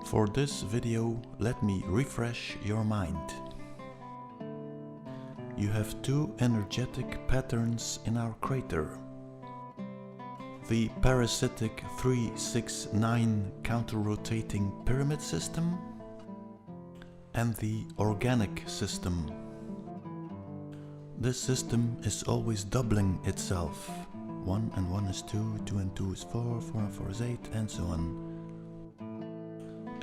For this video, let me refresh your mind. You have two energetic patterns in our crater. The parasitic 369 counter-rotating pyramid system and the organic system. This system is always doubling itself. 1 and 1 is 2, 2 and 2 is 4, 4 and 4 is 8, and so on.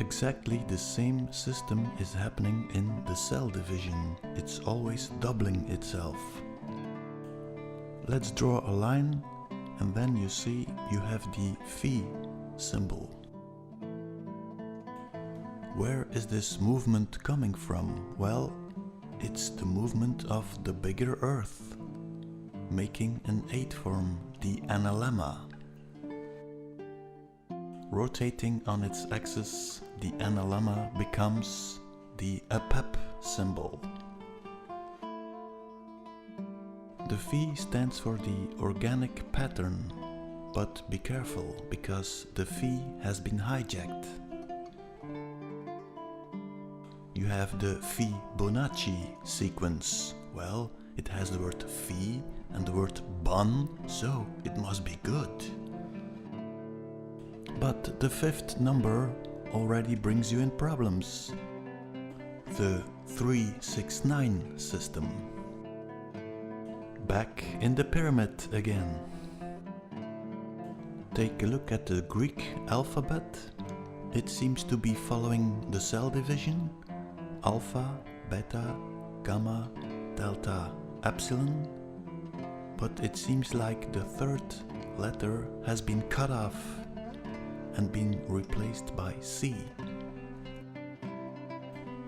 Exactly the same system is happening in the cell division. It's always doubling itself. Let's draw a line, and then you see you have the phi symbol. Where is this movement coming from? Well, it's the movement of the bigger Earth, making an 8 form, the analemma. Rotating on its axis, the analemma becomes the apep symbol. The phi stands for the organic pattern, but be careful, because the phi has been hijacked. You have the Fibonacci sequence. Well, it has the word phi and the word bon, so it must be good. But the fifth number already brings you in problems. The 369 system. Back in the pyramid again. Take a look at the Greek alphabet. It seems to be following the cell division. Alpha, beta, gamma, delta, epsilon. But it seems like the third letter has been cut off and been replaced by C.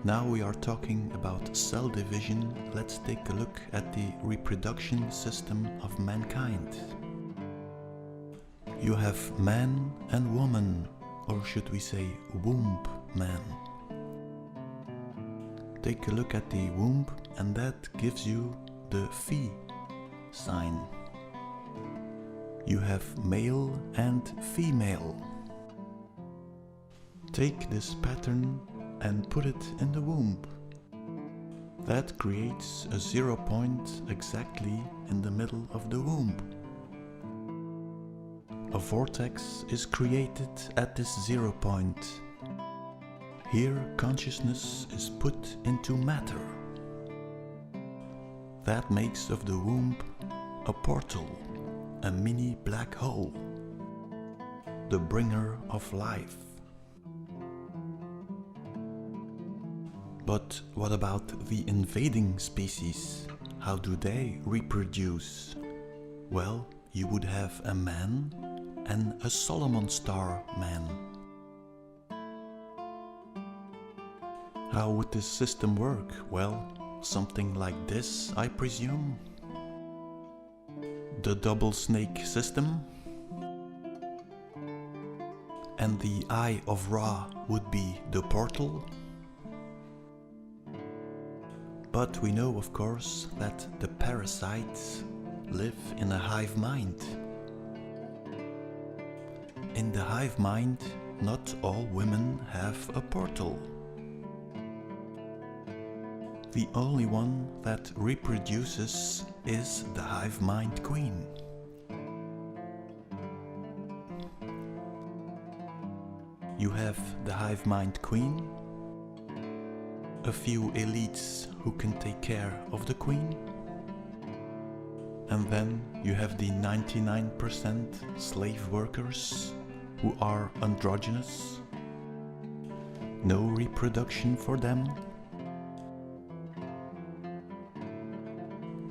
Now we are talking about cell division. Let's take a look at the reproduction system of mankind. You have man and woman, or should we say womb man. Take a look at the womb, and that gives you the phi sign. You have male and female. Take this pattern and put it in the womb. That creates a 0 point exactly in the middle of the womb. A vortex is created at this 0 point. Here consciousness is put into matter. That makes of the womb a portal, a mini black hole, the bringer of life. But what about the invading species? How do they reproduce? Well, you would have a man and a Solomon star man. How would this system work? Well, something like this, I presume. The double snake system. And the Eye of Ra would be the portal. But we know, of course, that the parasites live in a hive mind. In the hive mind, not all women have a portal. The only one that reproduces is the hive mind queen. You have the hive mind queen, a few elites who can take care of the queen, and then you have the 99% slave workers who are androgynous. No reproduction for them.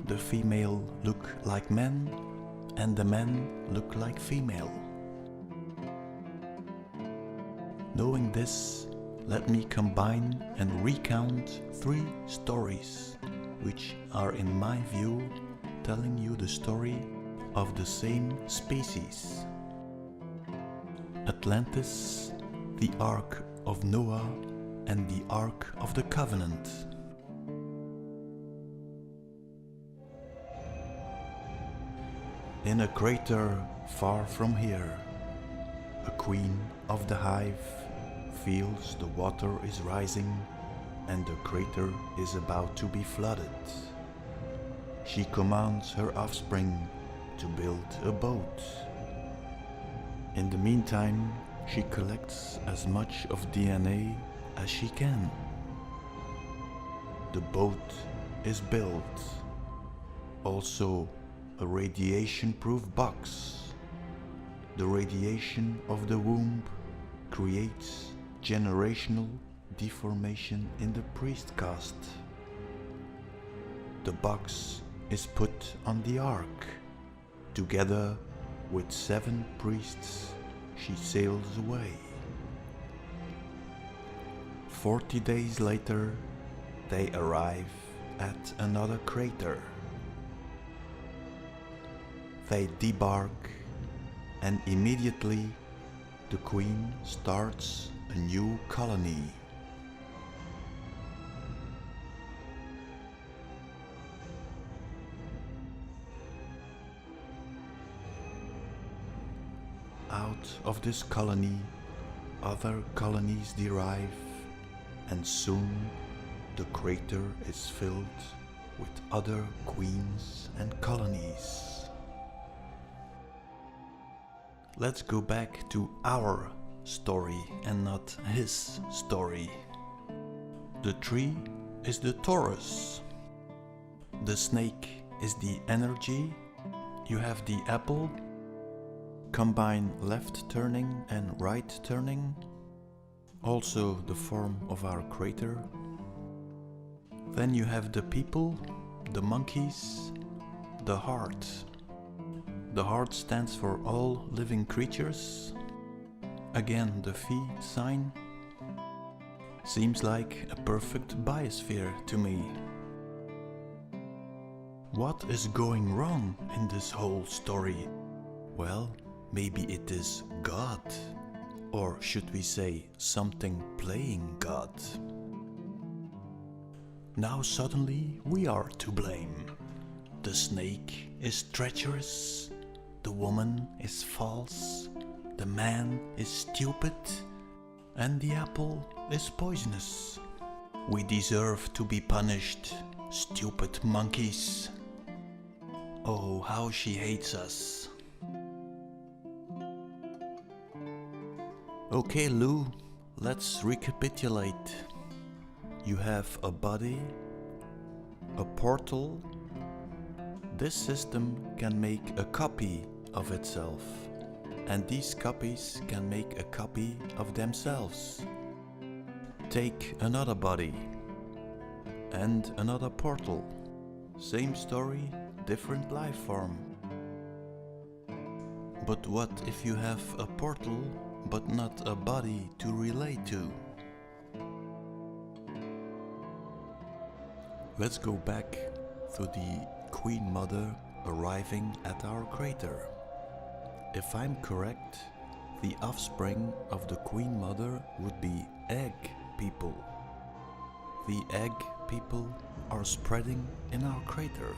The female look like men and the men look like female. Knowing this, let me combine and recount 3 stories, which are in my view telling you the story of the same species. Atlantis, the Ark of Noah, and the Ark of the Covenant. In a crater far from here, a queen of the hive feels the water is rising and the crater is about to be flooded. She commands her offspring to build a boat. In the meantime, she collects as much of DNA as she can. The boat is built. Also, a radiation-proof box. The radiation of the womb creates generational deformation in the priest caste. The box is put on the ark. Together with 7 priests, she sails away. 40 days later, they arrive at another crater. They debark, and immediately the queen starts a new colony. Out of this colony, other colonies derive, and soon the crater is filled with other queens and colonies. Let's go back to our story and not his story. The tree is the Taurus. The snake is the energy. You have the apple. Combine left turning and right turning. Also the form of our crater. Then you have the people, the monkeys, the heart. The heart stands for all living creatures. Again, the Phi sign. Seems like a perfect biosphere to me. What is going wrong in this whole story? Well, maybe it is God. Or should we say something playing God? Now suddenly we are to blame. The snake is treacherous. The woman is false, the man is stupid, and the apple is poisonous. We deserve to be punished, stupid monkeys. Oh, how she hates us. Okay, Lou, let's recapitulate. You have a body, a portal. This system can make a copy of itself, and these copies can make a copy of themselves. Take another body and another portal. Same story, different life form. But what if you have a portal but not a body to relate to? Let's go back to the Queen Mother arriving at our crater. If I'm correct, the offspring of the Queen Mother would be egg people. The egg people are spreading in our crater.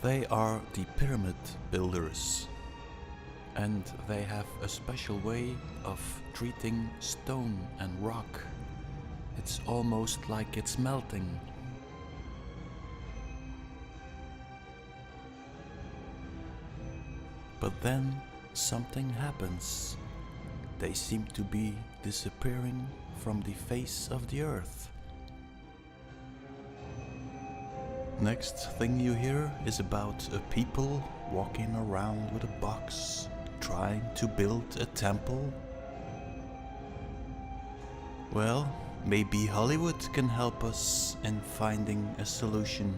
They are the pyramid builders, and they have a special way of treating stone and rock. It's almost like it's melting. But then something happens. They seem to be disappearing from the face of the earth. Next thing you hear is about a people walking around with a box, trying to build a temple. Well, maybe Hollywood can help us in finding a solution.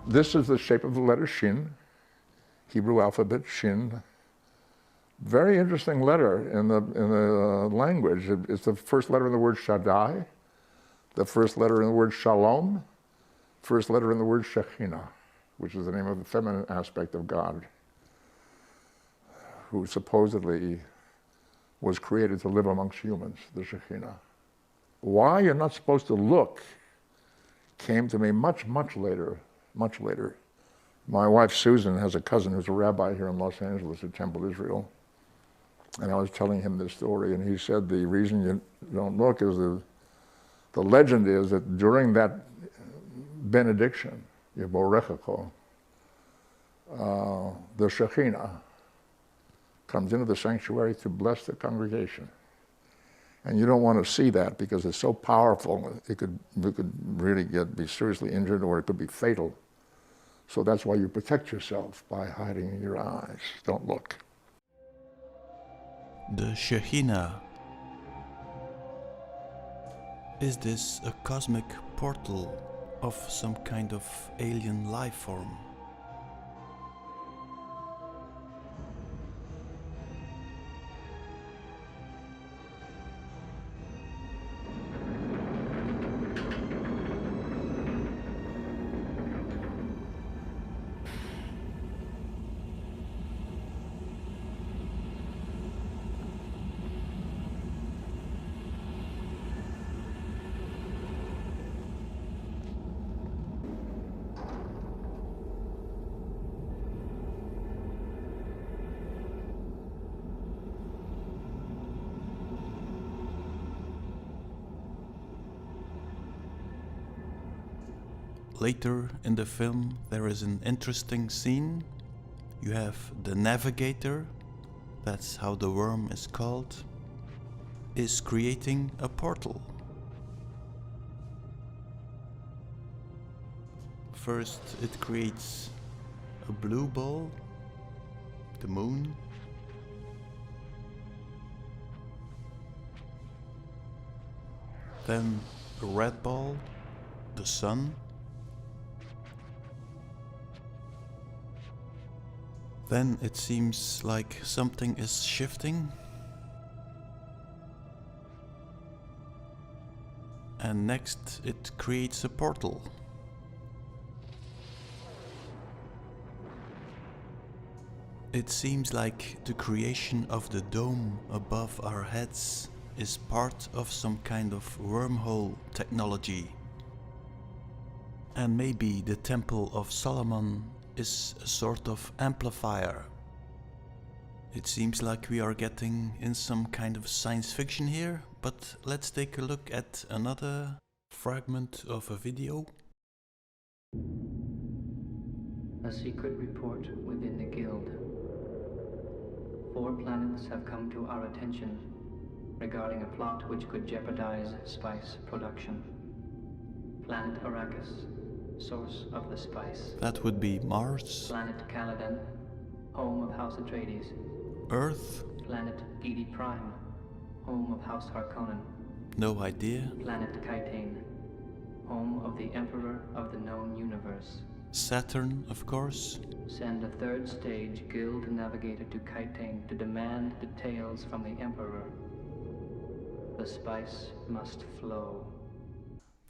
This is the shape of the letter Shin, Hebrew alphabet Shin. Very interesting letter in the language. It's the first letter in the word Shaddai, the first letter in the word Shalom, first letter in the word Shekhinah, which is the name of the feminine aspect of God, who supposedly was created to live amongst humans, the Shekhinah. why you're not supposed to look came to me much, much later, much later. My wife Susan has a cousin who's a rabbi here in Los Angeles at Temple Israel. And I was telling him this story, and he said the reason you don't look is the legend is that during that benediction, Yevorechecho, the Shekhinah comes into the sanctuary to bless the congregation. And you don't want to see that because it's so powerful, you could really be seriously injured, or it could be fatal. So that's why you protect yourself by hiding your eyes. Don't look. The Shekhinah. Is this a cosmic portal of some kind of alien life form? Later in the film there is an interesting scene. You have the navigator, that's how the worm is called, is creating a portal. First it creates a blue ball, the moon. Then a red ball, the sun. Then it seems like something is shifting. And next it creates a portal. It seems like the creation of the dome above our heads is part of some kind of wormhole technology. And maybe the Temple of Solomon is a sort of amplifier. It seems like we are getting in some kind of science fiction here, but let's take a look at another fragment of a video. A secret report within the Guild. 4 planets have come to our attention regarding a plot which could jeopardize spice production. Planet Arrakis, source of the spice. That would be Mars. Planet Caladan, home of House Atreides. Earth. Planet Gedi Prime, home of House Harkonnen. No idea. Planet Kaitane, home of the Emperor of the known universe. Saturn, of course. Send a 3rd stage Guild navigator to Kaitane to demand details from the Emperor. The spice must flow.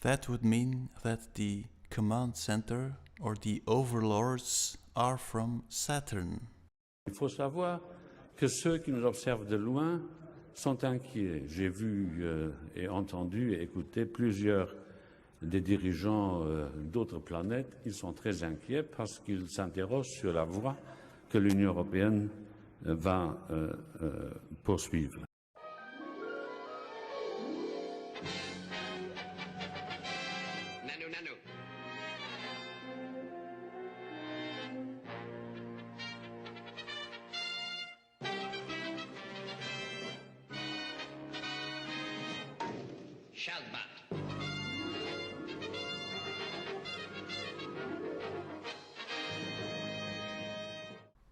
That would mean that the command center or the overlords are from Saturn. Il faut savoir que ceux qui nous observent de loin sont inquiets. J'ai vu et entendu et écouté plusieurs des dirigeants d'autres planètes qui sont très inquiets parce qu'ils s'interrogent sur la voie que l'Union européenne va poursuivre.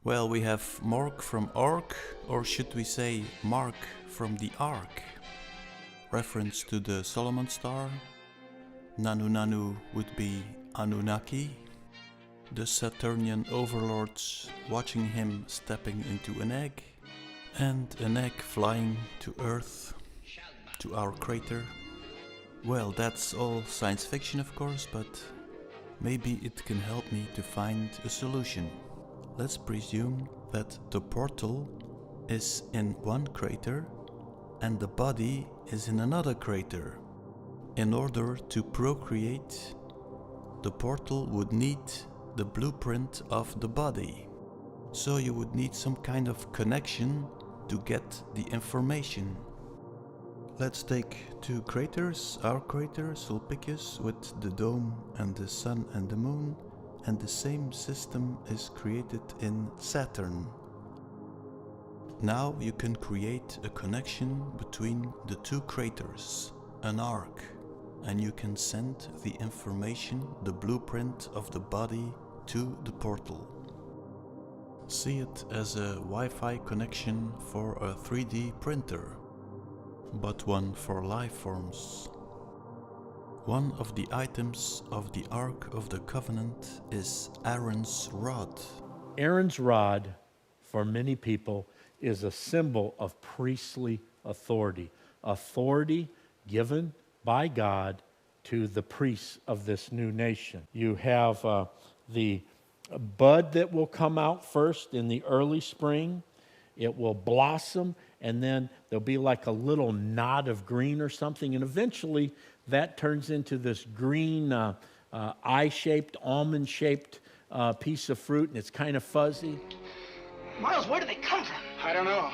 Well, we have Mork from Ork, or should we say Mark from the Ark? Reference to the Solomon Star. Nanu Nanu would be Anunnaki. The Saturnian overlords watching him stepping into an egg. And an egg flying to Earth, to our crater. Well, that's all science fiction of course, but maybe it can help me to find a solution. Let's presume that the portal is in one crater and the body is in another crater. In order to procreate, the portal would need the blueprint of the body. So you would need some kind of connection to get the information. Let's take two craters, our crater Sulpicius with the dome and the sun and the moon, and the same system is created in Saturn. Now you can create a connection between the two craters, an arc, and you can send the information, the blueprint of the body, to the portal. See it as a Wi-Fi connection for a 3D printer, but one for life forms. One of the items of the Ark of the Covenant is Aaron's rod. Aaron's rod, for many people, is a symbol of priestly authority. Authority given by God to the priests of this new nation. You have the bud that will come out first in the early spring. It will blossom, and then there'll be like a little knot of green or something, and eventually that turns into this green eye-shaped, almond-shaped piece of fruit, and it's kind of fuzzy. Miles, where do they come from? I don't know.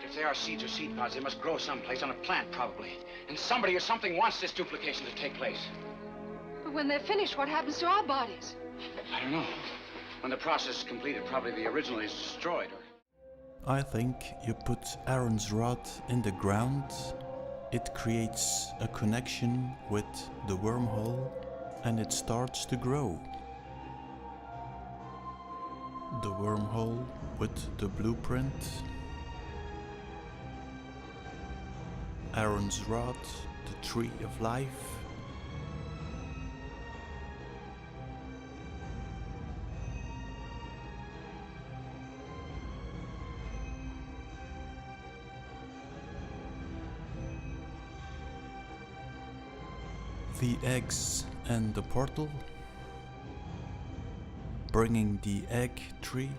If they are seeds or seed pods, they must grow someplace on a plant, probably. And somebody or something wants this duplication to take place. But when they're finished, what happens to our bodies? I don't know. When the process is completed, probably the original is destroyed. I think you put Aaron's rod in the ground, it creates a connection with the wormhole, and it starts to grow. The wormhole with the blueprint, Aaron's rod, the tree of life. The eggs and the portal, bringing the egg tree.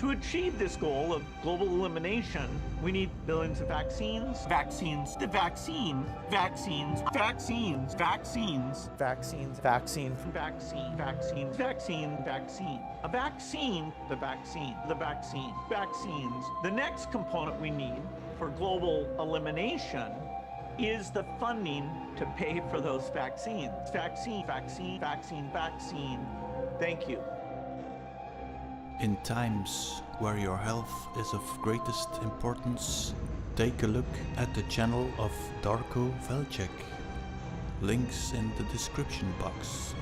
To achieve this goal of global elimination, we need billions of vaccines, vaccines, the vaccine, vaccines, vaccines, vaccines, vaccines, vaccine, vaccine, vaccine, vaccine, vaccine, a vaccine, the vaccine, the vaccine, vaccines. The next component we need for global elimination is the funding to pay for those vaccines. Vaccine, vaccine, vaccine, vaccine. Thank you. In times where your health is of greatest importance, take a look at the channel of Darko Velcek. Links in the description box.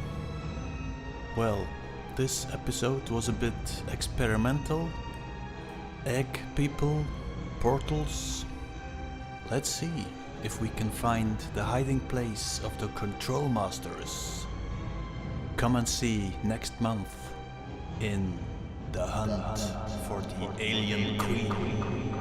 Well, this episode was a bit experimental. Egg people, portals. Let's see if we can find the hiding place of the Control Masters. Come and see next month in The Hunt for the Alien Queen.